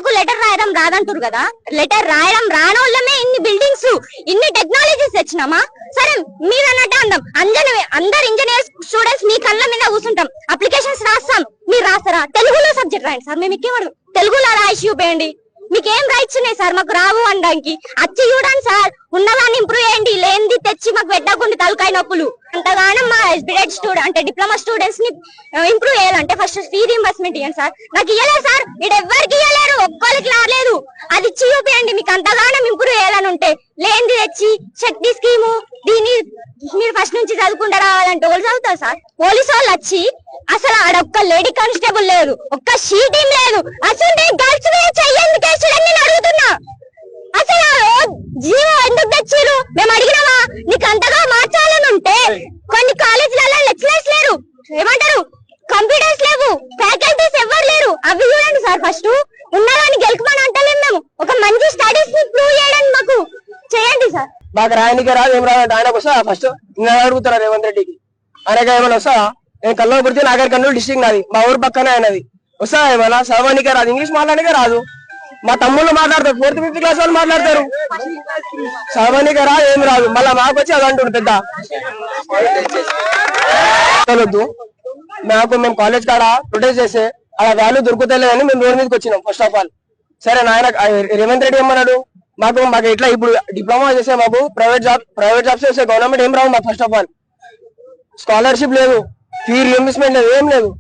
మాకు లెటర్ రాయడం రాదంటారు కదా, లెటర్ రాయడం రానోళ్ళమే ఇన్ని బిల్డింగ్స్ ఇన్ని టెక్నాలజీస్ తెచ్చినామా? సరే మీరు అన్నట్టు అందాం, అందరు ఇంజనీర్ స్టూడెంట్స్ మీ కళ్ళ మీద కూర్చుంటాం, అప్లికేషన్స్ రాస్తాం, మీరు రాస్తారా? తెలుగులో సబ్జెక్ట్ రాయండి సార్, మేము ఇంకేమడు తెలుగులో రాసి చూపేయండి, మీకేం రైట్స్ ఉన్నాయి సార్ మాకు రావు అనడానికి? వచ్చి చూడండి సార్, ఉన్నదాన్ని ఇంప్రూవ్ చేయండి, లేనిది తెచ్చి మాకు పెట్టకుండా తలకాయ నొప్పులు. అంతగానో మా ఎస్బిటెడ్ స్టూడెంట్ అంటే డిప్లొమా స్టూడెంట్స్ ని ఇంప్రూవ్ చేయాలంటే ఫస్ట్ ఫీ రీయింబర్స్మెంట్ ఇవ్వండి సార్. నాకు ఇవ్వలేదు సార్, ఇక్కడ ఎవ్వరికి ఇవ్వలేరు, ఒక్కరికి రాలేదు, అది ఇచ్చి చూపియండి. మీకు అంతగానం ఇంప్రూవ్ చేయాలని ఉంటే లేనిది తెచ్చి శక్తి స్కీము దీన్ని మీరు ఫస్ట్ నుంచి చదువుకుంటూ రావాలంటే వాళ్ళు చదువుతారు సార్. పోలీసు వాళ్ళు వచ్చి అసలు ఆడ ఒక్క లేడీ కానిస్టేబుల్ లేదు, ఒక్క షీటింగ్ లేదు, అసలు గర్ల్స్ మీద చెయ్యండి కేసులని నేను అడుగుతున్నా. అసలు జీవో ఎందుకు తెచ్చిరు? మేము అడిగినామా? నీకు అంతగా మార్చాలని ఉంటే కొన్ని కాలేజీలలో లెక్చరర్స్ లేరు, ఏమంటారు కంప్యూటర్స్ లేవు, ఫ్యాకల్టీస్ ఎవరు లేరు, అవి చూడండి సార్. ఫస్ట్ ఉన్నదాన్ని గెలుకుమని అంటలేము మేము, ఒక మంచి స్టడీస్ ని ప్రూవ్ చేయడానికి మాకు చేయండి సార్. మాకు రాయనికి రాదు, ఏం రాదు, ఆయనకు వస్తా ఫస్ట్ నేను అడుగుతారా రేవంత్ రెడ్డికి, ఆయనకి ఏమైనా వస్తా? నేను కల్లో పుడితే నాగర్ కర్నూలు డిస్ట్రిక్ట్ నాది, మా ఊరు పక్కనే ఆయనది. వస్తా ఏమన్నా? చదవనికే రాదు, ఇంగ్లీష్ మాట్లాడనికే రాదు. మా తమ్ముళ్ళు మాట్లాడతారు, 4th 5th క్లాస్ వాళ్ళు మాట్లాడతారు, చదవనికే రాదు, ఏమి రాదు. మళ్ళీ మాకు వచ్చి అది అంటుండు పెద్ద వద్దు. మేము కాలేజ్ కాడ ప్రొటెస్ట్ చేస్తే అలా వాల్యూ దొరుకుతలేదని మేము రోడ్ మీదకి వచ్చినాం. ఫస్ట్ ఆఫ్ ఆల్ సరే నాయన రేవంత్ రెడ్డి ఏమన్నాడు, మాకు ఇట్లా ఇప్పుడు డిప్లొమా చేసే మాకు ప్రైవేట్ జాబ్స్ చేసే గవర్నమెంట్ ఏం రావు మాకు. ఫస్ట్ ఆఫ్ ఆల్ స్కాలర్షిప్ లేదు, ఫీ రీయింబర్స్మెంట్ లేదు, ఏం లేదు.